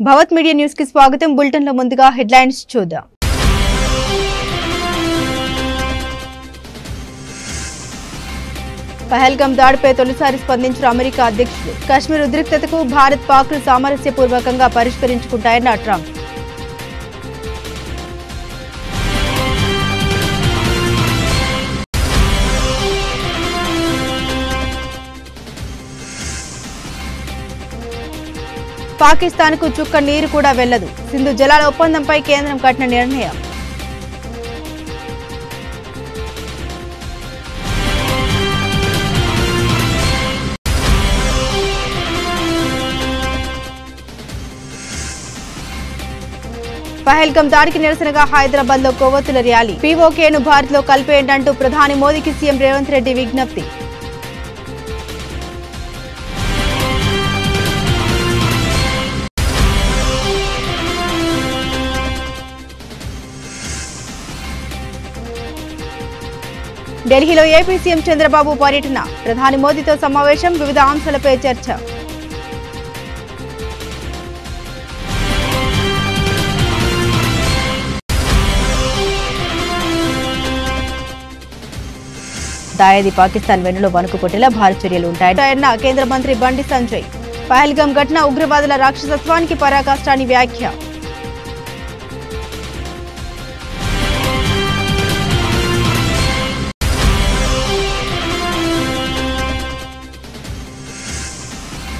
భవత్ media news కి స్వాగతం. Bulletin లో ముందుగా హెడ్లైన్స్ చూద్దాం. పహల్గాం దాడిపై తొలిసారి స్పందించిన అమెరికా అధ్యక్షుడు. కశ్మీర్ ఉద్రిక్తతకు భారత్ పాక్లు సామరస్యపూర్వకంగా పరిష్కరించుకుంటాయన్న ట్రంప్. పాకిస్తాన్ కు చుక్క నీరు కూడా వెళ్లదు. సింధు జలాల ఒప్పందంపై కేంద్రం కఠిన నిర్ణయం. పహల్గాం దాడికి నిరసనగా హైదరాబాద్ లో కొవ్వొత్తుల ర్యాలీ. పీఓకేను భారత్ లో కలిపేయంటూ ప్రధాని మోదీకి సీఎం రేవంత్ రెడ్డి విజ్ఞప్తి. ఢిల్లీలో ఏపీ సీఎం చంద్రబాబు పర్యటన. ప్రధాని మోదీతో సమావేశం. వివిధ అంశాలపై చర్చ. దాయాది పాకిస్తాన్ వెన్నులో వణుకు కొట్టేలా భారత్ చర్యలు ఉంటాయన్న కేంద్ర మంత్రి బండి సంజయ్. పహల్గాం ఘటన ఉగ్రవాదుల రాక్షసత్వానికి పరాకాష్టాని వ్యాఖ్య.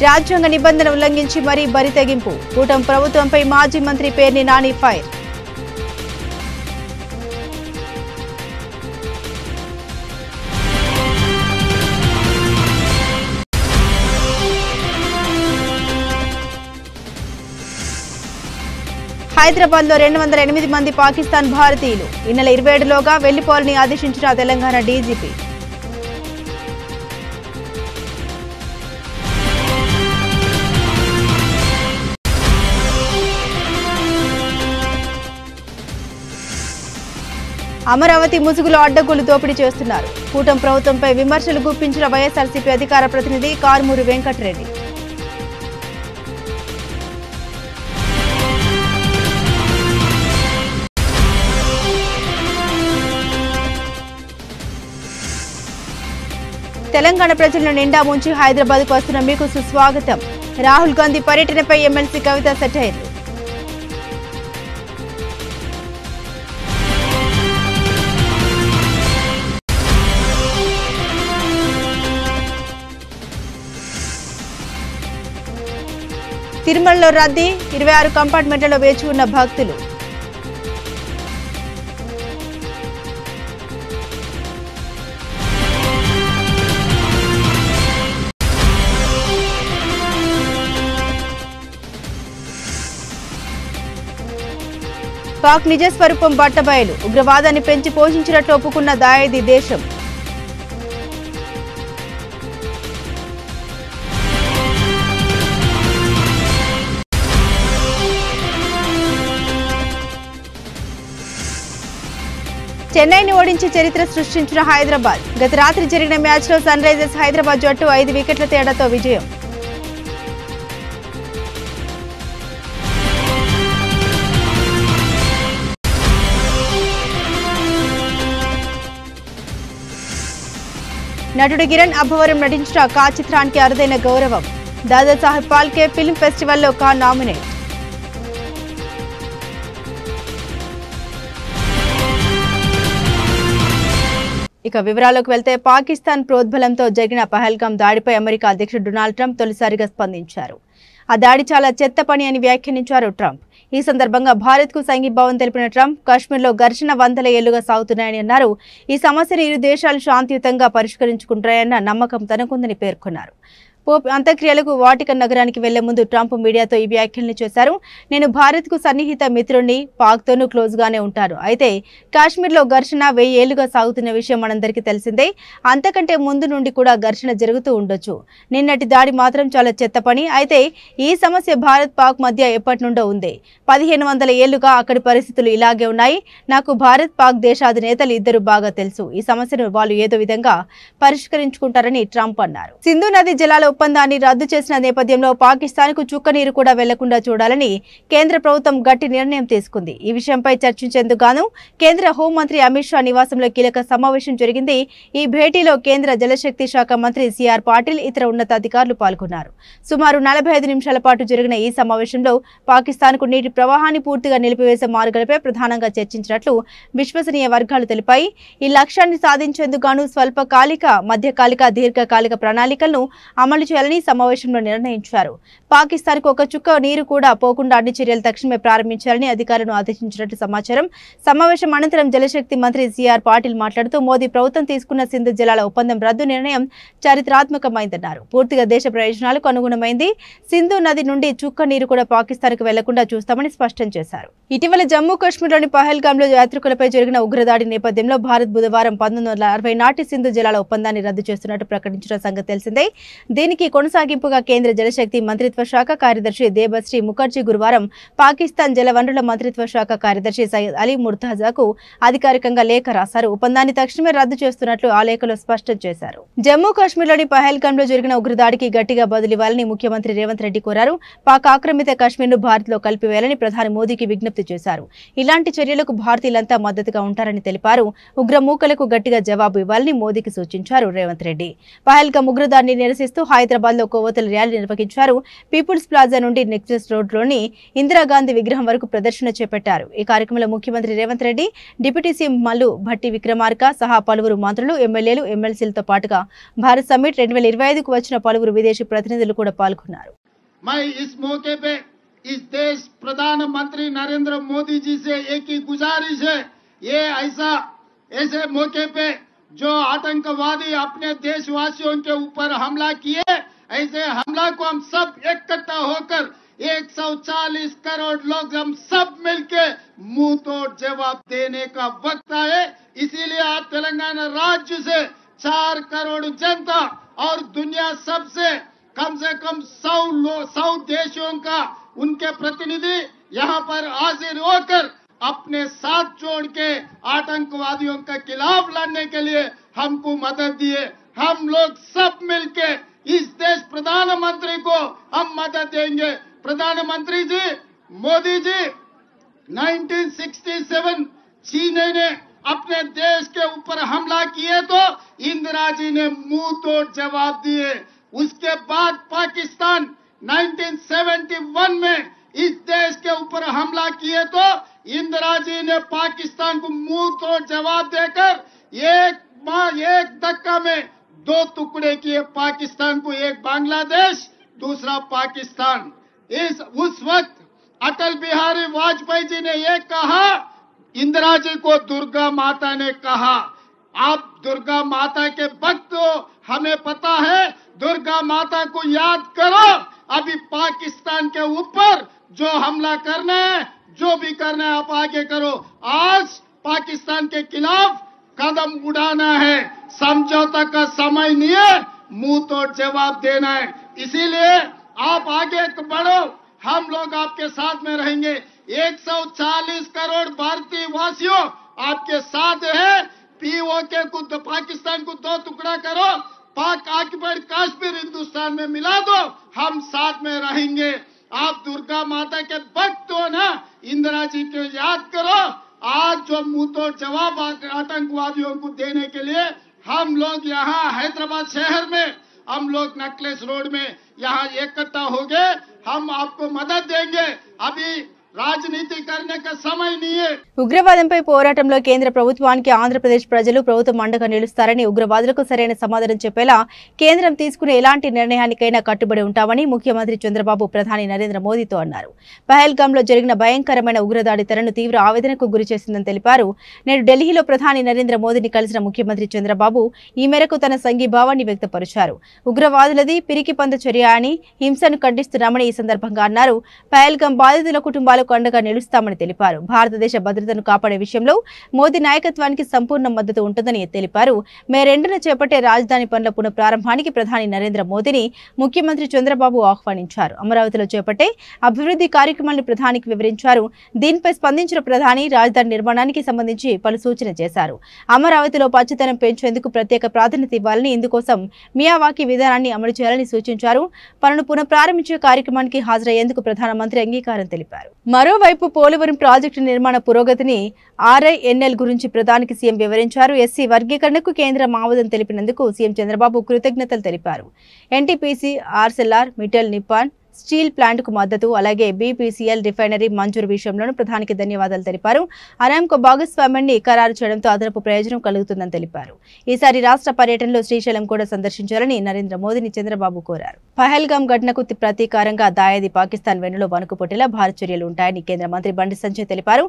రాజ్యాంగ నిబంధన ఉల్లంఘించి మరీ బరి తెగింపు. కూటమి ప్రభుత్వంపై మాజీ మంత్రి పేర్ని నాని ఫైర్. హైదరాబాద్ లో 208 మంది పాకిస్తాన్ భారతీయులు. ఈ నెల 27లోగా వెళ్లిపోవాలని ఆదేశించిన తెలంగాణ డీజీపీ. అమరావతి ముసుగులో అడ్డగోలు దోపిడీ చేస్తున్నారు. కూటమి ప్రభుత్వంపై విమర్శలు గుప్పించిన వైఎస్ఆర్సీపీ అధికార ప్రతినిధి కారుమూరి వెంకటరెడ్డి. తెలంగాణ ప్రజలను నిండా ముంచి హైదరాబాద్ కు వస్తున్న మీకు సుస్వాగతం. రాహుల్ గాంధీ పర్యటనపై ఎమ్మెల్సీ కవిత సెటైర్లు. తిరుమలలో రద్దీ. 26 కంపార్ట్మెంట్లలో వేచి ఉన్న భక్తులు. పాక్ నిజ స్వరూపం బట్టబయలు. ఉగ్రవాదాన్ని పెంచి పోషించినట్లు ఒప్పుకున్న దాయాది దేశం. చెన్నైని ఓడించి చరిత్ర సృష్టించిన హైదరాబాద్. గత రాత్రి జరిగిన మ్యాచ్లో సన్ రైజర్స్ హైదరాబాద్ జట్టు 5 వికెట్ల తేడాతో విజయం. నటుడు కిరణ్ అబ్బవరం నటించిన కా చిత్రానికి అరుదైన గౌరవం. దాదాసాహెబ్ ఫాల్కే ఫిల్మ్ ఫెస్టివల్లో కా నామినేట్. ఇక వివరాలకు వెళ్తే పాకిస్తాన్ ప్రోద్బలంతో జరిగిన పహల్గాం దాడిపై అమెరికా అధ్యక్షుడు డొనాల్డ్ ట్రంప్ తొలిసారిగా స్పందించారు. ఆ దాడి చాలా చెత్త పని అని వ్యాఖ్యానించారు ట్రంప్. ఈ సందర్భంగా భారత్ కు సంఘీభావం తెలిపిన ట్రంప్ కశ్మీర్లో ఘర్షణ 100 ఏళ్లుగా సాగుతున్నాయని అన్నారు. ఈ సమస్యను ఇరు దేశాలు శాంతియుతంగా పరిష్కరించుకుంటాయన్న నమ్మకం తనకుందని పేర్కొన్నారు. పోప్ అంత్యక్రియలకు వాటికన్ నగరానికి వెళ్లే ముందు ట్రంప్ మీడియాతో ఈ వ్యాఖ్యలను చేశారు. నేను భారత్కు సన్నిహిత మిత్రుణ్ణి, పాక్తోనూ క్లోజ్గానే ఉంటాను. అయితే కాశ్మీర్లో ఘర్షణ 1000 ఏళ్లుగా సాగుతున్న విషయం మనందరికీ తెలిసిందే. అంతకంటే ముందు నుండి కూడా ఘర్షణ జరుగుతూ ఉండొచ్చు. నిన్నటి దాడి మాత్రం చాలా చెత్త పని. అయితే ఈ సమస్య భారత్ పాక్ మధ్య ఎప్పటి నుండో ఉంది. 1500 ఏళ్లుగా అక్కడి పరిస్థితులు ఇలాగే ఉన్నాయి. నాకు భారత్ పాక్ దేశాధినేతలు ఇద్దరు బాగా తెలుసు. ఈ సమస్యను వాళ్ళు ఏదో విధంగా పరిష్కరించుకుంటారని ట్రంప్ అన్నారు. సింధు నది జలాల ఒప్పందాన్ని రద్దు చేసిన నేపథ్యంలో పాకిస్తాన్కు చుక్క నీరు కూడా వెళ్లకుండా చూడాలని కేంద్ర ప్రభుత్వం గట్టి నిర్ణయం తీసుకుంది. ఈ విషయంపై చర్చించేందుకు గాను కేంద్ర హోంమంత్రి అమిత్ షా నివాసంలో కీలక సమావేశం జరిగింది. ఈ భేటీలో కేంద్ర జలశక్తి శాఖ మంత్రి సిఆర్ పాటిల్, ఇతర ఉన్నతాధికారులు పాల్గొన్నారు. సుమారు 45 నిమిషాల పాటు జరిగిన ఈ సమావేశంలో పాకిస్తాన్కు నీటి ప్రవాహాన్ని పూర్తిగా నిలిపివేసే మార్గాలపై ప్రధానంగా చర్చించినట్లు విశ్వసనీయ వర్గాలు తెలిపాయి. ఈ లక్ష్యాన్ని సాధించేందుకు గాను స్వల్పకాలిక, మధ్యకాలిక, దీర్ఘకాలిక ప్రణాళికలను అమలు చేయాలని సమావేశంలో నిర్ణయించారు. పాకిస్తాన్కు ఒక చుక్క నీరు కూడా పోకుండా అన్ని చర్యలు తక్షణమే ప్రారంభించాలని అధికారులను ఆదేశించినట్లు సమాచారం. సమావేశం అనంతరం జలశక్తి మంత్రి సిఆర్ పాటిల్ మాట్లాడుతూ మోదీ ప్రభుత్వం తీసుకున్న సింధు జలాల ఒప్పందం రద్దు నిర్ణయం చారిత్రాత్మకమైందన్నారు. పూర్తిగా దేశ ప్రయోజనాలకు అనుగుణమైంది. సింధు నది నుండి చుక్క నీరు కూడా పాకిస్తాన్కు వెళ్లకుండా చూస్తామని స్పష్టం చేశారు. ఇటీవల జమ్మూ కాశ్మీర్లోని పహల్గాంలో యాత్రికులపై జరిగిన ఉగ్రదాడి నేపథ్యంలో భారత్ బుధవారం 1960 నాటి సింధు జలాల ఒప్పందాన్ని రద్దు చేస్తున్నట్టు ప్రకటించిన సంగతి తెలిసిందే. దీనికి కొనసాగింపుగా కేంద్ర జలశక్తి మంత్రిత్వ శాఖ కార్యదర్శి దేబశ్రీ ముఖర్జీ గురువారం పాకిస్తాన్ జలవనరుల మంత్రిత్వ శాఖ కార్యదర్శి సయ్యద్ అలీ ముర్తాజాకు అధికారికంగా లేఖ రాశారు. ఒప్పందాన్ని తక్షణమే రద్దు చేస్తున్నట్లు ఆ లేఖలో స్పష్టం చేశారు. జమ్మూ కాశ్మీర్లోని పహల్గాంలో జరిగిన ఉగ్రదాడికి గట్టిగా బదులివ్వాలని ముఖ్యమంత్రి రేవంత్ రెడ్డి కోరారు. పాక్ ఆక్రమిత కాశ్మీర్ను భారత్లో కలిపివేయాలని ప్రధాని మోదీకి విజ్ఞప్తి చేశారు. ఇలాంటి చర్యలకు భారతీయులంతా మద్దతుగా ఉంటారని తెలిపారు. ఉగ్రమూకలకు గట్టిగా జవాబు ఇవ్వాలని మోదీకి సూచించారు రేవంత్ రెడ్డి. పహల్గాం ఉగ్రదాడిని నిరసిస్తూ హైదరాబాద్ లో కొవ్వొత్తుల ర్యాలీ నిర్వహించారు. పీపుల్స్ ప్లాజా నుండి నెక్లెస్ రోడ్లోని ఇందిరాగాంధీ విగ్రహం వరకు ప్రదర్శన చేపట్టారు. ఈ కార్యక్రమంలో ముఖ్యమంత్రి రేవంత్ రెడ్డి, డిప్యూటీ సీఎం మల్లు భట్టి విక్రమార్క సహా పలువురు మంత్రులు, ఎమ్మెల్యేలు, ఎమ్మెల్సీలతో పాటుగా భారత్ సమ్మిట్ 2025కు వచ్చిన పలువురు విదేశీ ప్రతినిధులు కూడా పాల్గొన్నారు. इस देश प्रधानमंत्री नरेंद्र मोदी जी से एक ही गुजारिश है, ये ऐसे मौके पे जो आतंकवादी अपने देशवासियों के ऊपर हमला किए, ऐसे हमला को हम सब इकट्ठा होकर 140 करोड़ लोग हम सब मिलके मुंह तोड़ जवाब देने का वक्त आए। इसीलिए आज तेलंगाना राज्य से 4 करोड़ जनता और दुनिया सबसे कम 100 देशों का उनके प्रतिनिधि यहाँ पर हाजिर होकर अपने साथ जोड़ के आतंकवादियों के खिलाफ लड़ने के लिए हमको मदद दिए। हम लोग सब मिलके इस देश प्रधानमंत्री को हम मदद देंगे। प्रधानमंत्री जी मोदी जी 1967 चीन ने अपने देश के ऊपर हमला किए तो इंदिरा जी ने मुंह तोड़ जवाब दिए। उसके बाद पाकिस्तान 1971 में इस देश के ऊपर हमला किए तो इंदिरा जी ने पाकिस्तान को मुंह तोड़ जवाब देकर एक धक्का में 2 टुकड़े किए पाकिस्तान को, एक बांग्लादेश दूसरा पाकिस्तान। उस वक्त अटल बिहारी वाजपेयी जी ने ये कहा, इंदिरा जी को दुर्गा माता ने कहा, आप दुर्गा माता के भक्त हो, हमें पता है, दुर्गा माता को याद करो। अभी पाकिस्तान के ऊपर जो हमला करना है, जो भी करना है आप आगे करो। आज पाकिस्तान के खिलाफ कदम उड़ाना है, समझौता का समय नहीं है, मुंह तोड़ जवाब देना है। इसीलिए आप आगे बढ़ो, हम लोग आपके साथ में रहेंगे। 140 करोड़ भारतीय वासियों आपके साथ है। पीओके को पाकिस्तान को 2 टुकड़ा करो, पाक ऑक्युपाइड कश्मीर हिंदुस्तान में मिला दो, हम साथ में रहेंगे। आप दुर्गा माता के भक्त हो ना, इंदिरा जी को याद करो। आज जो मुंह तोड़ जवाब आतंकवादियों को देने के लिए हम लोग यहाँ हैदराबाद शहर में, हम लोग नेकलेस रोड में यहाँ इकट्ठा हो गए, हम आपको मदद देंगे। अभी राजनीति करने का समय नहीं है। ఉగ్రవాదంపై పోరాటంలో కేంద్ర ప్రభుత్వానికి ఆంధ్రప్రదేశ్ ప్రజలు ప్రభుత్వం అండగా నిలుస్తారని, ఉగ్రవాదులకు సరైన సమాధానం చెప్పేలా కేంద్రం తీసుకునే ఎలాంటి నిర్ణయానికైనా కట్టుబడి ఉంటామని ముఖ్యమంత్రి చంద్రబాబు ప్రధాని నరేంద్ర మోదీతో అన్నారు. పహల్గాంలో జరిగిన భయంకరమైన ఉగ్రదాడి తనను తీవ్ర ఆవేదనకు గురిచేసిందని తెలిపారు. నేడు ఢిల్లీలో ప్రధాని నరేంద్ర మోదీని కలిసిన ముఖ్యమంత్రి చంద్రబాబు ఈ మేరకు తన సంఘీభావాన్ని వ్యక్తపరిచారు. ఉగ్రవాదులది పిరికి పంద చర్య అని, హింసను ఖండిస్తున్నామని ఈ సందర్భంగా అన్నారు. పహల్గాం బాధితుల కుటుంబాలకు అండగా నిలుస్తామని తెలిపారు. భారతదేశ భద్రతను కాపాడే విషయంలో మోదీ నాయకత్వానికి సంపూర్ణ మద్దతు ఉంటుందని తెలిపారు. మే 2న చేపట్టే రాజధాని పనుల పునఃప్రారంభానికి ప్రధాని నరేంద్ర మోదీని ముఖ్యమంత్రి చంద్రబాబు ఆహ్వానించారు. అమరావతిలో చేపట్టే అభివృద్ధి కార్యక్రమాలను ప్రధానికి వివరించారు. దీనిపై స్పందించిన ప్రధాని రాజధాని నిర్మాణానికి సంబంధించి పలు సూచనలు చేశారు. అమరావతిలో పచ్చదనం పెంచేందుకు ప్రత్యేక ప్రాధాన్యత ఇవ్వాలని, ఇందుకోసం మియావాకీ విధానాన్ని అమలు చేయాలని సూచించారు. పనులు పునఃప్రారంభించే కార్యక్రమానికి హాజరయ్యేందుకు ప్రధానమంత్రి అంగీకారం తెలిపారు. మరోవైపు పోలవరం ప్రాజెక్టు నిర్మాణ పురోగతిని ఆర్ఐఎన్ఎల్ గురించి ప్రధానికి సీఎం వివరించారు. ఎస్సీ వర్గీకరణకు కేంద్రం ఆమోదం తెలిపినందుకు సీఎం చంద్రబాబు కృతజ్ఞతలు తెలిపారు. NTPC, Arcelor Mittal Nippon Steel ప్లాంట్కు మద్దతు, అలాగే బీపీసీఎల్ రిఫైనరీ మంజూరు విషయంలోనూ ప్రధానికి ధన్యవాదాలు తెలిపారు. అరామ్కో భాగస్వామ్యాన్ని ఖరారు చేయడంతో అదనపు ప్రయోజనం కలుగుతుందని తెలిపారు. ఈసారి రాష్ట్ర పర్యటనలో శ్రీశైలం కూడా సందర్శించాలని నరేంద్ర మోదీని చంద్రబాబు కోరారు. పహల్గాం ఘటనకు ప్రతీకారంగా దాయాది పాకిస్తాన్ వెన్నులో వణుకు పుట్టేలా భారీ చర్యలు ఉంటాయని కేంద్ర మంత్రి బండి సంజయ్ తెలిపారు.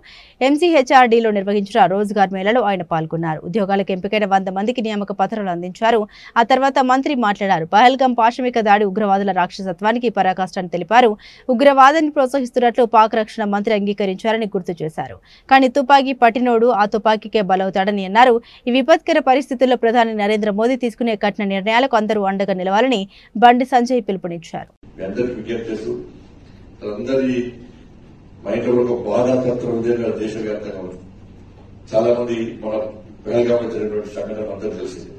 ఎంసీహెచ్ఆర్డీలో నిర్వహించిన రోజ్గార్ మేళాలో ఆయన పాల్గొన్నారు. ఉద్యోగాలకు ఎంపికైన 100 మందికి నియామక పత్రాలు అందించారు. ఆ తర్వాత మంత్రి మాట్లాడారు. పహల్గాం పాశవిక దాడి ఉగ్రవాదుల రాక్షసత్వానికి పరాకాష్ట తెలిపారు. ఉగ్రవాదాన్ని ప్రోత్సహిస్తున్నట్లు పాక్ రక్షణ మంత్రి అంగీకరించారని గుర్తు చేశారు. కానీ తుపాకీ పట్టినోడు ఆ తుపాకీకే బలవుతాడని అన్నారు. ఈ విపత్కర పరిస్థితుల్లో ప్రధాని నరేంద్ర మోదీ తీసుకునే కఠిన నిర్ణయాలకు అందరూ అండగా నిలవాలని బండి సంజయ్ పిలుపునిచ్చారు. చాలా మంది మన పహల్గాంలో జరిగినటువంటి సంఘటన అందరూ తెలిసింది.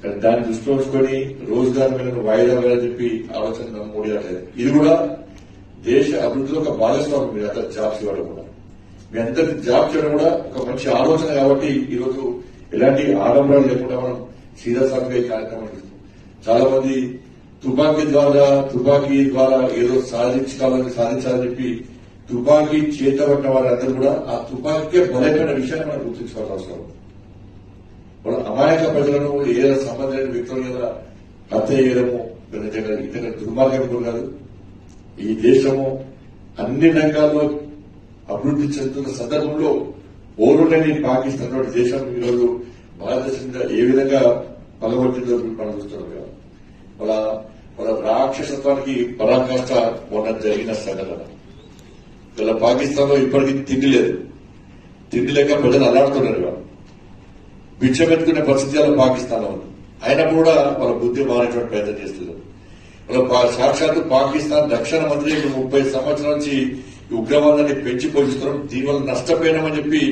కానీ దాన్ని దృష్టిలో ఉంచుకొని రోజ్గార్ మేళను వాయిదా వేయాలని చెప్పి ఆలోచన మోడీ రాలేదు. ఇది కూడా దేశ అభివృద్ధిలో ఒక భాగస్వామి. మీరు అందరు జాబ్స్ ఇవ్వడం కూడా, మీ అందరికి జాబ్ చేయడం కూడా ఒక మంచి ఆలోచన. కాబట్టి ఈరోజు ఎలాంటి ఆడంబరాలు లేకుండా మనం సీరియస్గా ఈ కార్యక్రమం చేస్తాం. చాలా మంది తుపాకీ ద్వారా ఏదో సాధించాలని చెప్పి తుపాకీ చేతబట్టిన వారందరూ కూడా ఆ తుపాకీకే బలైన విషయాన్ని మనం గుర్తించుకోవాల్సిన అవసరం. మన అమాయక ప్రజలను ఏ సంబంధమైన వ్యక్తుల మీద హత్య చేయడము ఇతర దుర్మార్గం కాదు. ఈ దేశము అన్ని రంగాల్లో అభివృద్ధి చెందుతున్న సందర్భంలో ఓరులేని పాకిస్తాన్ వంటి దేశం ఈరోజు భారతదేశం మీద ఏ విధంగా పగబట్టిందో మనం చూస్తున్నాం. వాళ్ళ రాక్షసత్వానికి పరాకాష్ట మొన్న జరిగిన సంఘటన. ఇలా పాకిస్తాన్ లో ఇప్పటికీ తిండి లేక ప్రజలు అల్లాడుతున్నారు. బిచ్చమెత్తుకునే పరిస్థితి అలా పాకిస్తాన్ లో ఉంది. అయినప్పుడు కూడా వాళ్ళ బుద్ధి మారేటువంటి ప్రయత్నం చేస్తున్నారు. వాళ్ళ సాక్షాత్తు పాకిస్తాన్ రక్షణ మంత్రి 30 సంవత్సరాల నుంచి ఉగ్రవాదాన్ని పెంచి పోషిస్తున్నాం, దీనివల్ల నష్టపోయినామని చెప్పి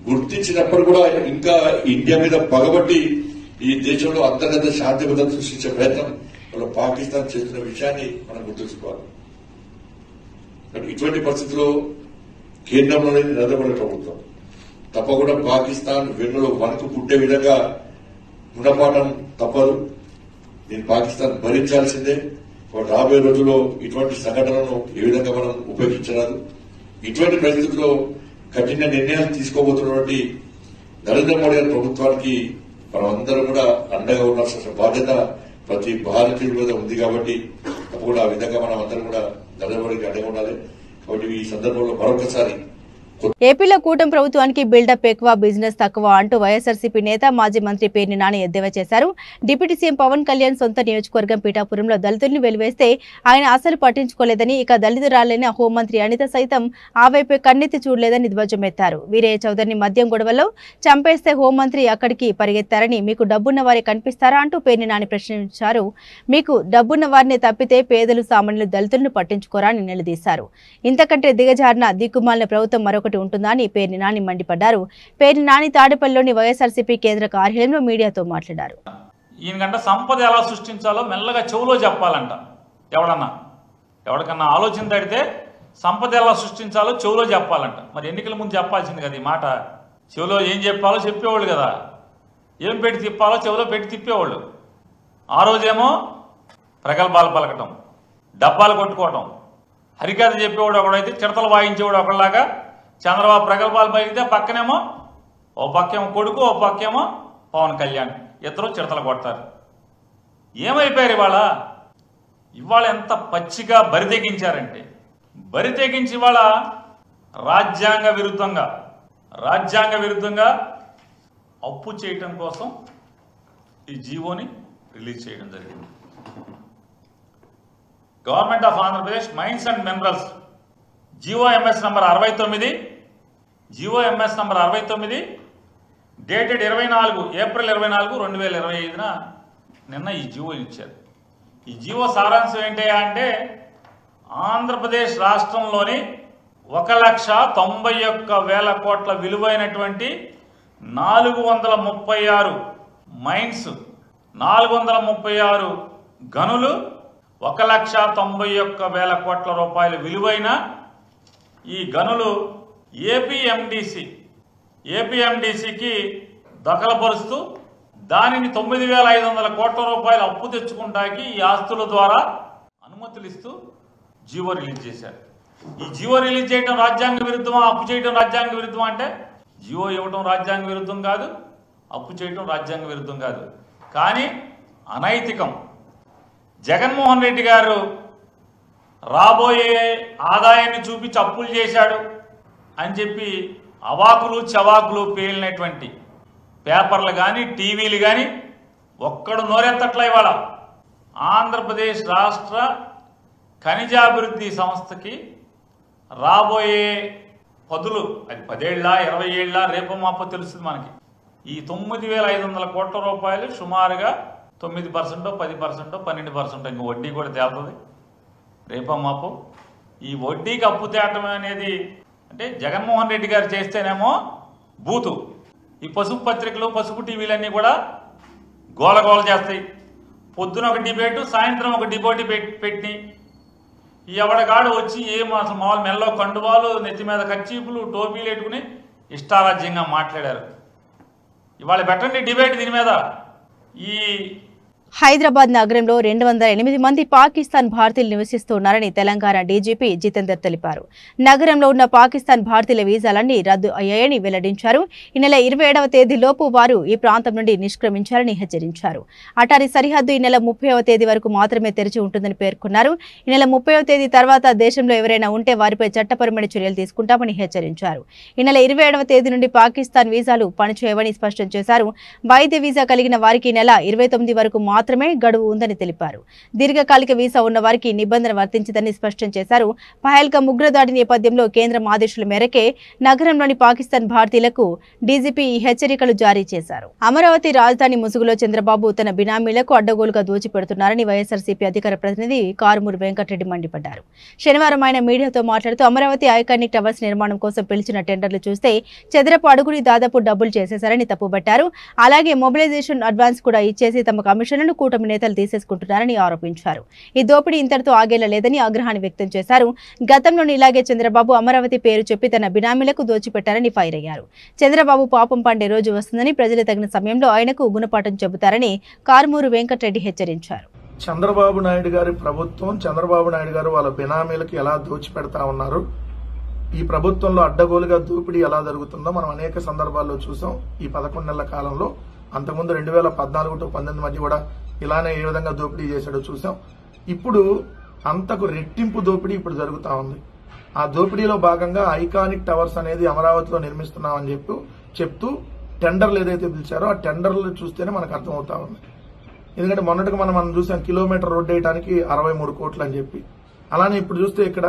గుర్తించినప్పుడు కూడా ఇంకా ఇండియా మీద పగబట్టి ఈ దేశంలో అంతర్గత శాంతి భద్రత సృష్టించే ప్రయత్నం వాళ్ళ పాకిస్తాన్ చేస్తున్న విషయాన్ని మనం గుర్తుంచుకోవాలి. ఇటువంటి పరిస్థితుల్లో కేంద్రంలోనే నరేంద్ర ప్రభుత్వం తప్పకుండా పాకిస్తాన్ వెన్నులో వణుకు పుట్టే విధంగా గుణపాఠం తప్పదు. దీన్ని పాకిస్తాన్ భరించాల్సిందే. రాబోయే రోజుల్లో ఇటువంటి సంఘటనలను ఏ విధంగా మనం ఉపేక్షించరాదు. ఇటువంటి పరిస్థితుల్లో కఠిన నిర్ణయాలు తీసుకోబోతున్నటువంటి నరేంద్ర మోడీ గారి ప్రభుత్వానికి మనం అందరం కూడా అండగా ఉండాల్సిన బాధ్యత ప్రతి భారతీయుడి మీద ఉంది. కాబట్టి తప్పకుండా ఆ విధంగా మనం అందరం కూడా నరేంద్ర మోడీకి అండగా ఉండాలి. కాబట్టి ఈ సందర్భంలో మరొకసారి ఏపీలో కూటమి ప్రభుత్వానికి బిల్డప్ ఎక్కువ, బిజినెస్ తక్కువ అంటూ వైఎస్ఆర్సీపీ నేత మాజీ మంత్రి పేర్ని నాని ఎద్దేవా చేశారు. డిప్యూటీ సీఎం పవన్ కళ్యాణ్ సొంత నియోజకవర్గం పిఠాపురంలో దళితుల్ని వెలివేస్తే ఆయన అసలు పట్టించుకోలేదని, ఇక దళితురాలైన హోంమంత్రి అనిత సైతం ఆ వైపే కన్నెత్తి చూడలేదని ధ్వజమెత్తారు. వీరయ్య చౌదరిని మద్యం గొడవలో చంపేస్తే హోంమంత్రి అక్కడికి పరిగెత్తారని, మీకు డబ్బున్న వారే కనిపిస్తారా అంటూ పేర్ని నాని ప్రశ్నించారు. మీకు డబ్బున్న వారిని తప్పితే పేదలు, సామాన్యులు, దళితులను పట్టించుకోరా అని నిలదీశారు. ఇంతకంటే దిగజారిన దిక్కుమాలిన ప్రభుత్వం మరొకటి ఉంటుందా అని పేర్ని నాని మండిపడ్డారు. పేర్ని నాని తాడేపల్లిలోని వైఎస్ఆర్సీపీ కేంద్ర కార్యాలయంలో మీడియాతో మాట్లాడారు. ఈయనకంటే సంపద ఎలా సృష్టించాలో మెల్లగా చెవులో చెప్పాలంట. ఎవరికన్నా ఆలోచన తడితే సంపద ఎలా సృష్టించాలో చెవులో చెప్పాలంట. మరి ఎన్నికల ముందు చెప్పాల్సింది కదా ఈ మాట. చెవులో ఏం చెప్పాలో చెప్పేవాళ్ళు కదా, ఏం పెట్టి తిప్పాలో చెవులో పెట్టి తిప్పేవాళ్ళు. ఆ రోజేమో ప్రగల్భాలు పలకటం, డబ్బాలు కొట్టుకోవటం, హరికథ చెప్పేవాడు ఒకడైతే చిడతలు వాయించేవాడు ఒకళ్ళలాగా చంద్రబాబు ప్రగల్భాలు పలికితే పక్కనేమో ఓ పక్కేమో కొడుకు ఓ పక్కేమో పవన్ కళ్యాణ్ ఇద్దరు చిడతలు కొడతారు. ఏమైపోయారు ఇవాళ ఎంత పచ్చిగా బరితెగించారంటే బరితెగించి ఇవాళ రాజ్యాంగ విరుద్ధంగా అప్పు చేయటం కోసం ఈ జీవోని రిలీజ్ చేయడం జరిగింది. Government of Andhra Pradesh mines and minerals GOMS number 69 dated April 24 2025 నిన్న ఈ జీవో ఇచ్చారు. ఈ జీవో సారాంశం ఏంటి అంటే ఆంధ్రప్రదేశ్ రాష్ట్రంలోని 1,91,000 కోట్ల విలువైనటువంటి 436 మైన్స్ 436 గనులు 1,91,000 కోట్ల రూపాయల విలువైన ఈ గనులు ఏపీఎండిసికి దఖలుపరుస్తూ దానిని 9,500 కోట్ల రూపాయలు అప్పు తెచ్చుకుంటాకి ఈ ఆస్తుల ద్వారా అనుమతులు ఇస్తూ జీవో రిలీజ్ చేశారు. ఈ జీవో రిలీజ్ చేయడం రాజ్యాంగ విరుద్ధమా, అప్పు చేయడం రాజ్యాంగ విరుద్ధమా అంటే జీవో ఇవ్వడం రాజ్యాంగ విరుద్ధం కాదు, అప్పు చేయడం రాజ్యాంగ విరుద్ధం కాదు, కానీ అనైతికం. జగన్మోహన్ రెడ్డి గారు రాబోయే ఆదాయాన్ని చూపించి అప్పులు చేశాడు అని చెప్పి అవాకులు చవాకులు పేలినటువంటి పేపర్లు కానీ టీవీలు కానీ ఒక్కడు నోరెత్తట్ల. ఇవాళ ఆంధ్రప్రదేశ్ రాష్ట్ర ఖనిజాభివృద్ధి సంస్థకి రాబోయే పదులు, అది 10 ఏళ్ళ 20 ఏళ్ళ రేపు మాపో తెలుస్తుంది మనకి. ఈ 9,500 కోట్ల రూపాయలు సుమారుగా 9%, 10%, 12% ఇంక వడ్డీ కూడా తేలుతుంది రేపో మాపో. ఈ వడ్డీకి అప్పు తేవటం అనేది అంటే జగన్మోహన్ రెడ్డి గారు చేస్తేనేమో బూతు, ఈ పసుపు పత్రికలు పసుపు టీవీలన్నీ కూడా గోలగోల చేస్తాయి. పొద్దున ఒక డిబేటు, సాయంత్రం ఒక డిబేట్ పెట్టి ఈ ఎవడగాడు వచ్చి అసలు మామూలు మెల్లో కండువాలు, నెత్తి మీద కర్చీపులు, టోపీలు పెట్టుకుని ఇష్టారాజ్యంగా మాట్లాడారు. ఇవాళ పెట్టండి డిబేట్ దీని మీద. ఈ హైదరాబాద్ నగరంలో 208 మంది పాకిస్తాన్ భారతీయులు నివసిస్తున్నారని తెలంగాణ డీజీపీ జితేందర్ తెలిపారు. నగరంలో ఉన్న పాకిస్తాన్ భారతీయుల వీసాలన్నీ రద్దు అయ్యాయని వెల్లడించారు. ఈ నెల 27వ తేదీలోపు వారు ఈ ప్రాంతం నుండి నిష్క్రమించాలని హెచ్చరించారు. అటారీ సరిహద్దు ఈ నెల 30వ తేదీ వరకు మాత్రమే తెరిచి ఉంటుందని పేర్కొన్నారు. ఈ నెల 30వ తేదీ తర్వాత దేశంలో ఎవరైనా ఉంటే వారిపై చట్టపరమైన చర్యలు తీసుకుంటామని హెచ్చరించారు. ఈ నెల 27వ తేదీ నుండి పాకిస్తాన్ వీసాలు పనిచేయవని స్పష్టం చేశారు. వైద్య వీసా కలిగిన వారికి నెల 29 వరకు మాత్రమే గడువు ఉందని తెలిపారు. దీర్ఘకాలిక వీసా ఉన్న వారికి నిబంధన వర్తించదని స్పష్టం చేశారు. పహల్గామ్ ఉగ్రదాడి నేపథ్యంలో కేంద్రం ఆదేశాల మేరకే నగరంలోని పాకిస్తాన్ భారతీయులకు డీజీపీ ఈ హెచ్చరికలు జారీ చేశారు. అమరావతి రాజధాని ముసుగులో చంద్రబాబు తన బినామీలకు అడ్డగోలుగా దోచిపెడుతున్నారని వైఎస్ఆర్సీపీ అధికార ప్రతినిధి కారుమూరి వెంకటరెడ్డి మండిపడ్డారు. శనివారం ఆయన మీడియాతో మాట్లాడుతూ అమరావతి ఐకానిక్ టవర్స్ నిర్మాణం కోసం పిలిచిన టెండర్లు చూస్తే చదరపు అడుగుని దాదాపు డబ్బులు చేసేశారని తప్పుబట్టారు. అలాగే మొబిలైజేషన్ అడ్వాన్స్ కూడా ఇచ్చేసి తమ కమిషన్లను కూటమి నేతలు తీసేసుకుంటున్నారని ఆరోపించారు. ఈ దోపిడీ ఇంతటితో ఆగేలా లేదని ఆగ్రహాన్ని వ్యక్తం చేశారు. గతంలోని ఇలాగే చంద్రబాబు అమరావతి పేరు చెప్పి తన బినామీలకు దోచిపెట్టారని ఫైర్ అయ్యారు. చంద్రబాబు పాపం పండే రోజు వస్తుందని ప్రజలు తగిన సమయంలో ఆయనకు గుణపాఠం చెబుతారని కారుమూరి వెంకటరెడ్డి హెచ్చరించారు. చంద్రబాబు నాయుడు గారి ప్రభుత్వం, చంద్రబాబు నాయుడు గారు వాళ్ళ బినామీలకు ఎలా దోచిపెడతా ఉన్నారు, ఈ ప్రభుత్వంలో అడ్డగోలుగా దోపిడీ ఎలా జరుగుతుందో మనం అనేక సందర్భాల్లో చూసాం. ఈ 11 నెలల కాలంలో అంతకుముందు 2014 to 2019 మధ్య కూడా ఇలానే ఏ విధంగా దోపిడీ చేశాడో చూసాం. ఇప్పుడు అంతకు రెట్టింపు దోపిడీ ఇప్పుడు జరుగుతా ఉంది. ఆ దోపిడీలో భాగంగా ఐకానిక్ టవర్స్ అనేది అమరావతిలో నిర్మిస్తున్నామని చెప్తూ టెండర్లు ఏదైతే పిలిచారో ఆ టెండర్లు చూస్తేనే మనకు అర్థమవుతా ఉంది. ఎందుకంటే మొన్నటికి మనం చూసాం కిలోమీటర్ రోడ్డు వేయడానికి 63 కోట్లు అని చెప్పి. అలానే ఇప్పుడు చూస్తే ఇక్కడ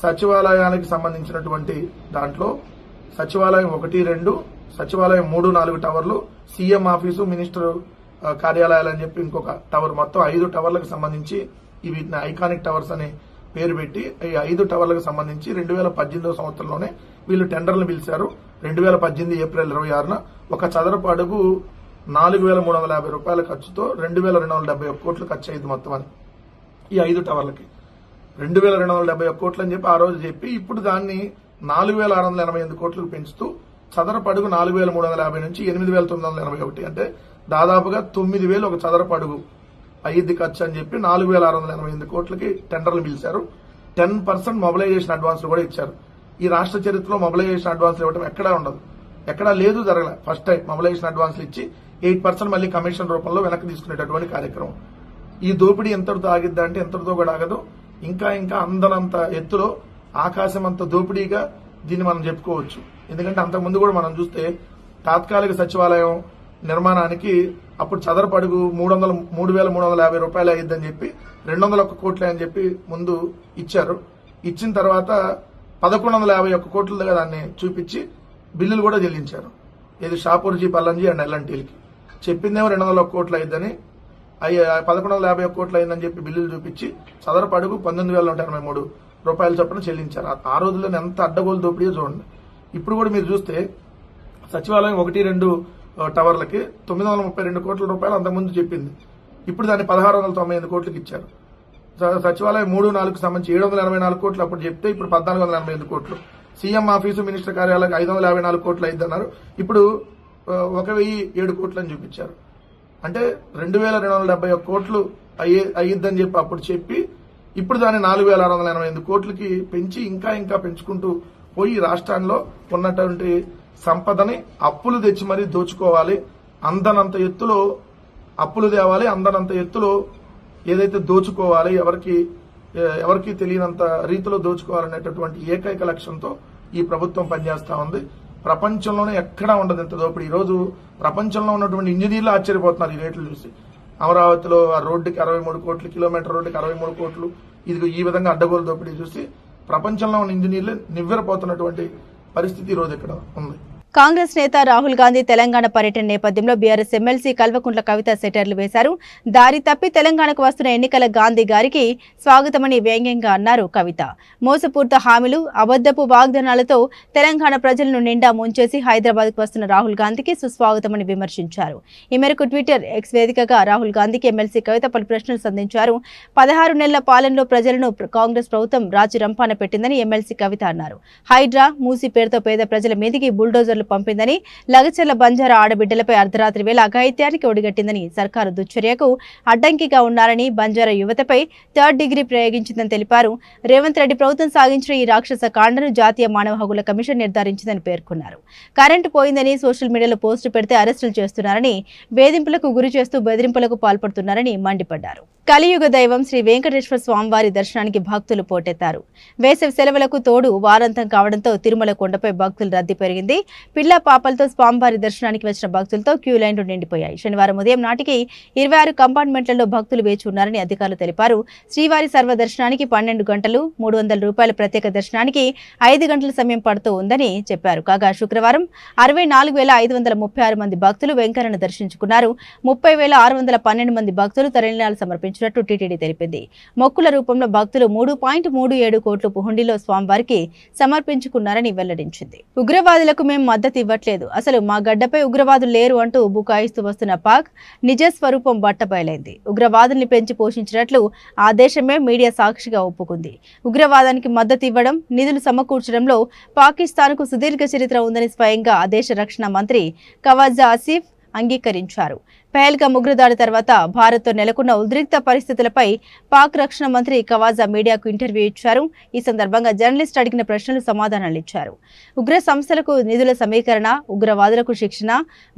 సచివాలయానికి సంబంధించినటువంటి దాంట్లో సచివాలయం 1, 2, సచివాలయం 3, 4 టవర్లు, సీఎం ఆఫీసు, మినిస్టర్ కార్యాలయాలు అని చెప్పి ఇంకొక టవర్, మొత్తం 5 టవర్లకు సంబంధించి వీటిని ఐకానిక్ టవర్స్ అనే పేరు పెట్టి ఈ 5 టవర్లకు సంబంధించి 2018వ సంవత్సరంలోనే వీళ్ళు టెండర్లు పిలిచారు. 2018 ఏప్రిల్ 26న ఒక చదరపు అడుగు 4,350 రూపాయల ఖర్చుతో 2,271 కోట్లు ఖర్చు అయింది మొత్తం అని ఈ 5 టవర్లకి. 2,271 కోట్లు అని చెప్పి ఆ రోజు చెప్పి ఇప్పుడు దాన్ని 4,688 కోట్లకు పెంచుతూ చదరపు అడుగు 4,350 నుంచి 8,981, అంటే దాదాపుగా 9,000 ఒక చదరపు అడుగు అయ్యిద్ది ఖర్చు అని చెప్పి 4,688 కోట్లకి టెండర్లు పిలిచారు. 10% మొబిలైజేషన్ అడ్వాన్స్ కూడా ఇచ్చారు. ఈ రాష్ట్ర చరిత్రలో మొబిలైజేషన్ అడ్వాన్స్ ఇవ్వడం ఎక్కడా ఉండదు, ఎక్కడా లేదు, జరగలే. ఫస్ట్ టైం మొబిలైజేషన్ అడ్వాన్స్లు ఇచ్చి 8% మళ్ళీ కమిషన్ రూపంలో వెనక్కి తీసుకునేటటువంటి కార్యక్రమం. ఈ దోపిడీ ఎంతటితో ఆగిద్దా అంటే ఎంతటితో కూడా ఆగదు. ఇంకా ఇంకా అందనంత ఎత్తులో ఆకాశం అంత దోపిడీగా దీన్ని మనం చెప్పుకోవచ్చు. ఎందుకంటే అంతకుముందు కూడా మనం చూస్తే తాత్కాలిక సచివాలయం నిర్మాణానికి అప్పుడు చదరపు అడుగు 3,350 రూపాయలు అయ్యిద్దని చెప్పి 201 కోట్లే అని చెప్పి ముందు ఇచ్చారు. ఇచ్చిన తర్వాత 1,151 కోట్లుగా దాన్ని చూపించి బిల్లులు కూడా చెల్లించారు. ఇది షాపూర్జీ, పల్లంజీ అండ్ ఎల్ఎన్టీలకి చెప్పిందేమో 201 కోట్లు అయ్యిద్దని, 1,151 కోట్లు అయిందని చెప్పి బిల్లులు చూపించి చదరపు అడుగు 19,183 రూపాయల చొప్పున చెల్లించారు. ఆ రోజుల్లో ఎంత అడ్డగోలు దోపిడీయో చూడండి. ఇప్పుడు కూడా మీరు చూస్తే సచివాలయం 1-2 టవర్లకి 932 కోట్ల రూపాయలు అంతకుముందు చెప్పింది. ఇప్పుడు దాన్ని 1,698 కోట్లకి ఇచ్చారు. సచివాలయం 3-4కు సంబంధించి 784 కోట్లు అప్పుడు చెప్తే ఇప్పుడు 1,488 కోట్లు. సీఎం ఆఫీసు, మినిస్టర్ కార్యాలయం 554 కోట్లు అయిందన్నారు, ఇప్పుడు 1,007 కోట్లు అని చూపించారు. అంటే 2,271 కోట్లు అయ్యిద్దని చెప్పి అప్పుడు చెప్పి ఇప్పుడు దాన్ని 4,688 కోట్లకి పెంచి ఇంకా ఇంకా పెంచుకుంటూ పోయి రాష్ట్రంలో ఉన్నటువంటి సంపదని అప్పులు తెచ్చి మరీ దోచుకోవాలి, అందనంత ఎత్తులో అప్పులు తేవాలి, అందనంత ఎత్తులో ఏదైతే దోచుకోవాలి, ఎవరికి తెలియనంత రీతిలో దోచుకోవాలనేటటువంటి ఏకైక లక్ష్యంతో ఈ ప్రభుత్వం పనిచేస్తా ఉంది. ప్రపంచంలోనే ఎక్కడా ఉండదు ఇంత దోపిడీ. ఈ రోజు ప్రపంచంలో ఉన్నటువంటి ఇంజనీర్లు ఆశ్చర్యపోతున్నారు ఈ రేట్లు చూసి. అమరావతిలో ఆ రోడ్డుకి 63 కోట్లు, కిలోమీటర్ రోడ్డుకి 63 కోట్లు, ఇది ఈ విధంగా అడ్డగోలు దోపిడీ చూసి ప్రపంచంలో ఉన్న ఇంజనీర్లు నివ్వెరపోతున్నటువంటి పరిస్థితి ఈ రోజు ఇక్కడ ఉంది. కాంగ్రెస్ నేత రాహుల్ గాంధీ తెలంగాణ పర్యటన నేపథ్యంలో బీఆర్ఎస్ ఎమ్మెల్సీ కల్వకుంట్ల కవిత సెటర్లు వేశారు. దారి తప్పి తెలంగాణకు వస్తున్న ఎన్నికల గాంధీ గారికి స్వాగతమని వ్యంగ్యంగా అన్నారు కవిత. మోసపూరిత హామీలు, అబద్దపు వాగ్దానాలతో తెలంగాణ ప్రజలను నిండా ముంచేసి హైదరాబాద్కు వస్తున్న రాహుల్ గాంధీకి సుస్వాగతమని విమర్శించారు. ఈ మేరకు ట్విట్టర్ ఎక్స్ వేదికగా రాహుల్ గాంధీకి ఎమ్మెల్సీ కవిత పలు ప్రశ్నలు సంధించారు. 16 నెలల పాలనలో ప్రజలను కాంగ్రెస్ ప్రభుత్వం రాజు రంపాన పెట్టిందని ఎమ్మెల్సీ కవిత అన్నారు. హైడ్రా, మూసీ పేరుతో పేద ప్రజల మీదికి బుల్డోజర్ పంపిందని, లగచర్ల బంజారా ఆడబిడ్డలపై అర్ధరాత్రి వేళ అఘాయిత్యానికి ఒడిగట్టిందని, సర్కారు దుశ్చర్యకు అడ్డంకిగా ఉన్నారని, బంజారా యువతపై 3rd డిగ్రీ ప్రయోగించిందని తెలిపారు. రేవంత్ రెడ్డి ప్రభుత్వం సాగించిన ఈ రాక్షస కాండను జాతీయ మానవ హక్కుల కమిషన్ నిర్ధారించిందని పేర్కొన్నారు. కరెంటు పోయిందని సోషల్ మీడియాలో పోస్టు పెడితే అరెస్టులు చేస్తున్నారని, వేధింపులకు గురి చేస్తూ బెదిరింపులకు పాల్పడుతున్నారని మండిపడ్డారు. కలియుగ దైవం శ్రీ వెంకటేశ్వర స్వామివారి దర్శనానికి భక్తులు పోటెత్తారు. వేసవి సెలవులకు తోడు వారాంతం కావడంతో తిరుమల కొండపై భక్తుల రద్దీ పెరిగింది. పిల్ల పాపలతో స్వామివారి దర్శనానికి వచ్చిన భక్తులతో క్యూ లైన్లు నిండిపోయాయి. శనివారం ఉదయం నాటికి 26 కంపార్ట్మెంట్లలో భక్తులు వేచి ఉన్నారని అధికారులు తెలిపారు. శ్రీవారి సర్వదర్శనానికి 12 గంటలు, 300 రూపాయల ప్రత్యేక దర్శనానికి 5 గంటల సమయం పడుతూ ఉందని చెప్పారు. కాగా శుక్రవారం 64,536 మంది భక్తులు వెంకన్నను దర్శించుకున్నారు. 30,612 మంది భక్తులు తరలినాలు సమర్పించినట్టు టీటీడీ తెలిపింది. మొక్కుల రూపంలో భక్తులు 3.37 కోట్లు హుండీలో స్వామివారికి సమర్పించుకున్నారని వెల్లడించింది. ఉగ్రవాదులకు మేము మద్దతు ఇవ్వట్లేదు, అసలు మా గడ్డపై ఉగ్రవాదులు లేరు అంటూ బుకాయిస్తూ వస్తున్న పాక్ నిజ స్వరూపం బట్టబయలైంది. ఉగ్రవాదుల్ని పెంచి పోషించినట్లు ఆ దేశమే మీడియా సాక్షిగా ఒప్పుకుంది. ఉగ్రవాదానికి మద్దతు ఇవ్వడం, నిధులు సమకూర్చడంలో పాకిస్తాన్కు సుదీర్ఘ చరిత్ర ఉందని స్వయంగా ఆ దేశ రక్షణ మంత్రి ఖవాజా ఆసిఫ్ అంగీకరించారు. పహల్గామ్ ఉగ్రదాడి తర్వాత భారత్తో నెలకొన్న ఉద్రిక్త పరిస్థితులపై పాక్ రక్షణ మంత్రి ఖవాజా మీడియాకు ఇంటర్వ్యూ ఇచ్చారు. ఈ సందర్భంగా జర్నలిస్ట్ అడిగిన ప్రశ్నలు సమాధానాలు ఇచ్చారు. ఉగ్ర సంస్థలకు నిధుల సమీకరణ, ఉగ్రవాదులకు శిక్షణ,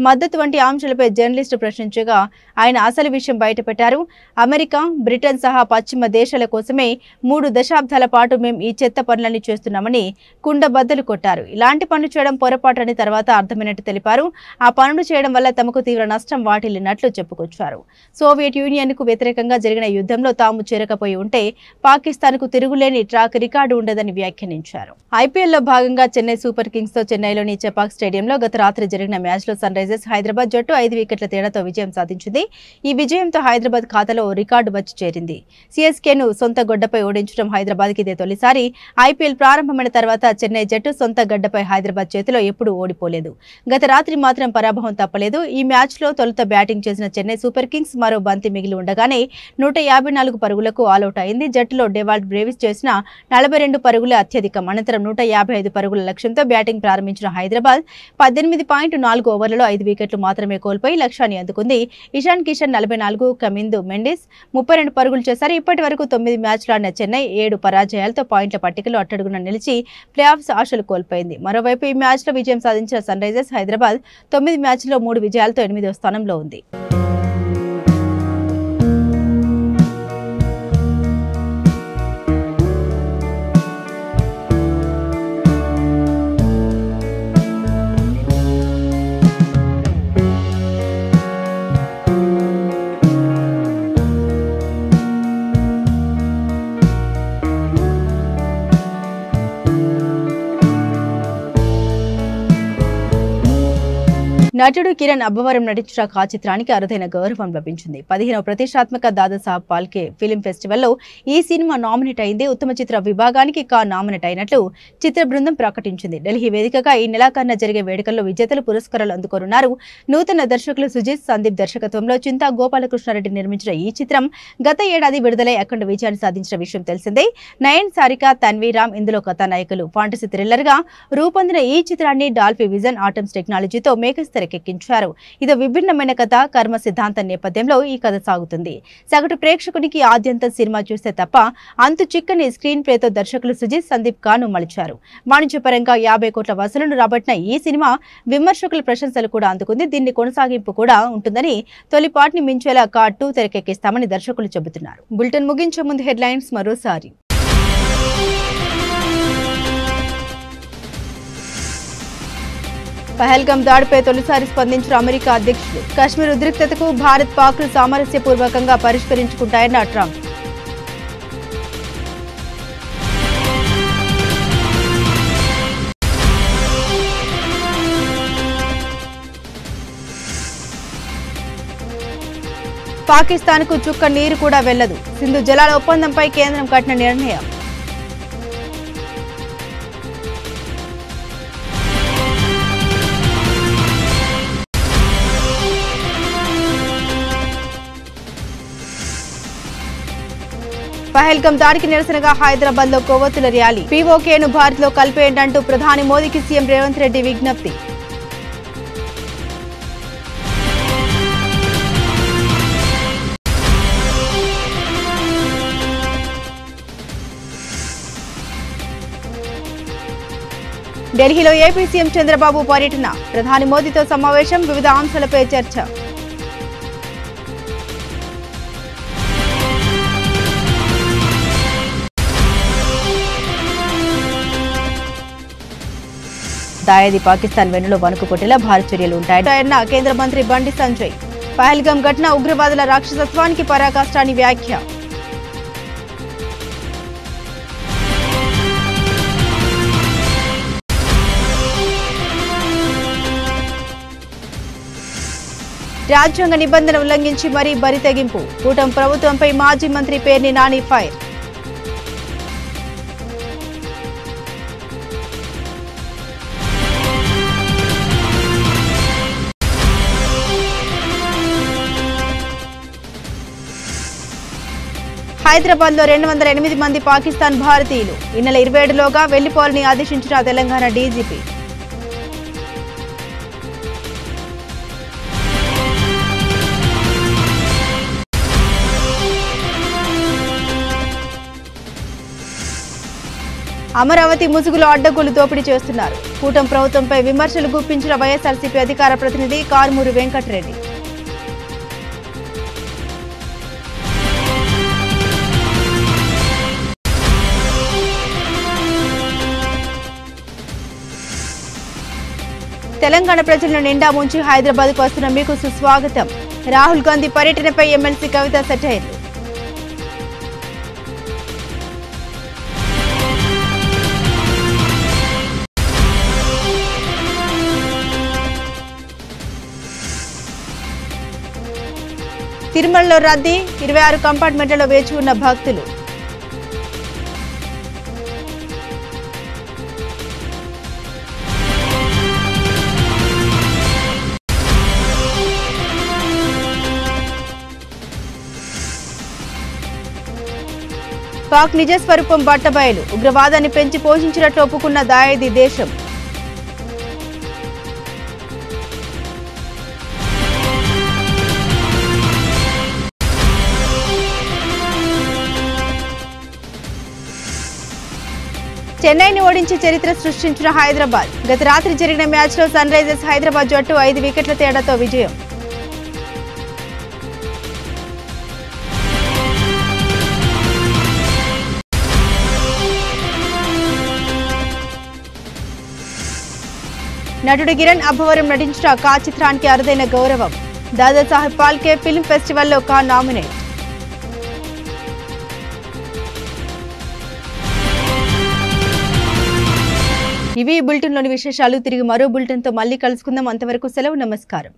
మద్దతు వంటి అంశాలపై జర్నలిస్టు ప్రశ్నించగా ఆయన అసలు విషయం బయటపెట్టారు. అమెరికా, బ్రిటన్ సహా పశ్చిమ దేశాల కోసమే 3 దశాబ్దాల పాటు మేం ఈ చెత్త పనులన్నీ చేస్తున్నామని కుండబద్దలు కొట్టారు. ఇలాంటి పనులు చేయడం పొరపాటని తర్వాత అర్థమైనట్టు తెలిపారు. ఆ పనులు చేయడం వల్ల తమకు తీవ్ర నష్టం వాటిల్లినట్లు చెప్పుకొచ్చారు. సోవియట్ యూనియన్ కు వ్యతిరేకంగా జరిగిన యుద్ధంలో తాము చేరకపోయి ఉంటే పాకిస్తాన్ కు తిరుగులేని ట్రాక్ రికార్డు ఉండదని వ్యాఖ్యానించారు. ఐపీఎల్ లో భాగంగా చెన్నై సూపర్ కింగ్స్ తో చెన్నైలోని చెపాక్ స్టేడియంలో గత రాత్రి జరిగిన మ్యాచ్ లో సన్ రైజర్స్ హైదరాబాద్ జట్టు 5 వికెట్ల తేడాతో విజయం సాధించింది. ఈ విజయంతో హైదరాబాద్ ఖాతాలో రికార్డు వచ్చి చేరింది. సిఎస్కేను సొంత గడ్డపై ఓడించడం హైదరాబాద్ కి ఇదే తొలిసారి. ఐపీఎల్ ప్రారంభమైన తర్వాత చెన్నై జట్టు సొంత గడ్డపై హైదరాబాద్ చేతిలో ఎప్పుడూ ఓడిపోలేదు. గత రాత్రి మాత్రం పరాభవం తప్పలేదు. ఈ మ్యాచ్ లో తొలుత బ్యాటింగ్ బ్యాటింగ్ చేసిన చెన్నై సూపర్ కింగ్స్ మరో బంతి మిగిలి ఉండగానే 154 పరుగులకు ఆలౌట్ అయింది. జట్టులో డెవాల్ట్ బ్రేవిస్ చేసిన 42 పరుగులే అత్యధికం. అనంతరం 155 పరుగుల లక్ష్యంతో బ్యాటింగ్ ప్రారంభించిన హైదరాబాద్ 18.4 ఓవర్లలో 5 వికెట్లు మాత్రమే కోల్పోయి లక్ష్యాన్ని అందుకుంది. ఇషాన్ కిషన్ 44, కమిందు మెండిస్ 32 పరుగులు చేశారు. ఇప్పటి వరకు 9 మ్యాచ్లు ఆడిన చెన్నై 7 పరాజయాలతో పాయింట్ల పట్టికలో అట్టడుగున నిలిచి ప్లే ఆఫ్స్ ఆశలు కోల్పోయింది. మరోవైపు ఈ మ్యాచ్లో విజయం సాధించిన సన్ రైజర్స్ హైదరాబాద్ 9 మ్యాచ్ల్లో 3 విజయాలతో 8వ స్థానంలో ఉంది. నటుడు కిరణ్ అబ్బవరం నటించిన ఆ చిత్రానికి అరుదైన గౌరవం లభించింది. 15వ ప్రతిష్టాత్మక దాదాసాహెబ్ ఫాల్కే ఫిల్మ్ ఫెస్టివల్లో ఈ సినిమా నామినేట్ అయింది. ఉత్తమ చిత్ర విభాగానికి నామినేట్ అయినట్లు చిత్ర బృందం ప్రకటించింది. ఢిల్లీ వేదికగా ఈ నెలాఖరున జరిగే వేడుకల్లో విజేతలు పురస్కారాలు అందుకోనున్నారు. నూతన దర్శకులు సుజిత్ సందీప్ దర్శకత్వంలో చింతా గోపాలకృష్ణారెడ్డి నిర్మించిన ఈ చిత్రం గత ఏడాది విడుదలై అఖండ విజయాన్ని సాధించిన విషయం తెలిసిందే. నయన్, సారిక, తన్వీ రామ్ ఇందులో కథానాయకులు. ఫాంటసీ థ్రిల్లర్ గా రూపొందిన ఈ చిత్రాన్ని డాల్ఫీ విజన్ ఆటమ్స్ టెక్నాలజీతో మేకర్స్ తెరకెక్కించారు. ఇది విభిన్నమైన కథ, కర్మ సిద్ధాంతం నేపథ్యంలో ఈ కథ సాగుతుంది. సగటు ప్రేక్షకునికి ఆద్యంతం సినిమా చూస్తే తప్ప అంతు చిక్కని స్క్రీన్ ప్లేతో దర్శకులు సుజిత్ సందీప్ కాను మలిచారు. వాణిజ్యపరంగా 50 కోట్ల వసూలును రాబట్టిన ఈ సినిమా విమర్శకుల ప్రశంసలు కూడా అందుకుంది. దీన్ని కొనసాగింపు కూడా ఉంటుందని, తొలి పార్ట్ని మించేలా కార్డ్ 2 తెరకెక్కిస్తామని దర్శకులు చెబుతున్నారు. బులెటిన్ ముగించే ముందు హెడ్లైన్స్ మరోసారి. పహల్గాం దాడిపై తొలిసారి స్పందించిన అమెరికా అధ్యక్షుడు. కశ్మీర్ ఉద్రిక్తతకు భారత్ పాక్లు సామరస్యపూర్వకంగా పరిష్కరించుకుంటాయన్న ట్రంప్. పాకిస్తాన్కు చుక్క నీరు కూడా వెళ్లదు. సింధు జలాల ఒప్పందంపై కేంద్రం కఠిన నిర్ణయం. పహల్గాం దాడికి నిరసనగా హైదరాబాద్ లో కొవ్వొత్తుల ర్యాలీ. పీఓకేను భారత్ లో కలిపేయండంటూ ప్రధాని మోదీకి సీఎం రేవంత్ రెడ్డి విజ్ఞప్తి. ఢిల్లీలో ఏపీ సీఎం చంద్రబాబు పర్యటన. ప్రధాని మోదీతో సమావేశం, వివిధ అంశాలపై చర్చ. దాయాది పాకిస్తాన్ వెన్నులో వణుకు కొట్టేలా భారీ చర్యలు ఉంటాయన్న కేంద్ర మంత్రి బండి సంజయ్. పహల్గాం ఘటన ఉగ్రవాదుల రాక్షసత్వానికి పరాకాష్టాని వ్యాఖ్య. రాజ్యాంగ నిబంధన ఉల్లంఘించి మరీ బరి తెగింపు. కూటమి ప్రభుత్వంపై మాజీ మంత్రి పేర్ని నాని ఫైర్. హైదరాబాద్ లో 208 మంది పాకిస్తాన్ భారతీయులు. ఈ నెల 27లోగా వెళ్లిపోవాలని ఆదేశించిన తెలంగాణ డీజీపీ. అమరావతి ముసుగులో అడ్డగోలు దోపిడీ చేస్తున్నారు. కూటమి ప్రభుత్వంపై విమర్శలు గుప్పించిన వైఎస్ఆర్సీపీ అధికార ప్రతినిధి కారుమూరి వెంకటరెడ్డి. తెలంగాణ ప్రజలను నిండా ముంచి హైదరాబాద్ కు వస్తున్న మీకు సుస్వాగతం. రాహుల్ గాంధీ పర్యటనపై ఎమ్మెల్సీ కవిత సెటైర్లు. తిరుమలలో రద్దీ, 26 కంపార్ట్మెంట్లలో వేచి ఉన్న భక్తులు. పాక్ నిజ స్వరూపం బట్టబయలు. ఉగ్రవాదాన్ని పెంచి పోషించినట్లు ఒప్పుకున్న దాయేది దేశం. చెన్నైని ఓడించి చరిత్ర సృష్టించిన హైదరాబాద్. గత రాత్రి జరిగిన మ్యాచ్లో సన్ రైజర్స్ హైదరాబాద్ జట్టు 5 వికెట్ల తేడాతో విజయం. నటుడు కిరణ్ అబ్బవరం నటించిన కా చిత్రానికి అరుదైన గౌరవం. దాదాసాహెబ్ ఫాల్కే ఫిల్మ్ ఫెస్టివల్లో కా నామినేట్. ఇవి బులెటిన్లోని విశేషాలు. తిరిగి మరో బులెటిన్తో మళ్ళీ కలుసుకుందాం. అంతవరకు సెలవు. నమస్కారం.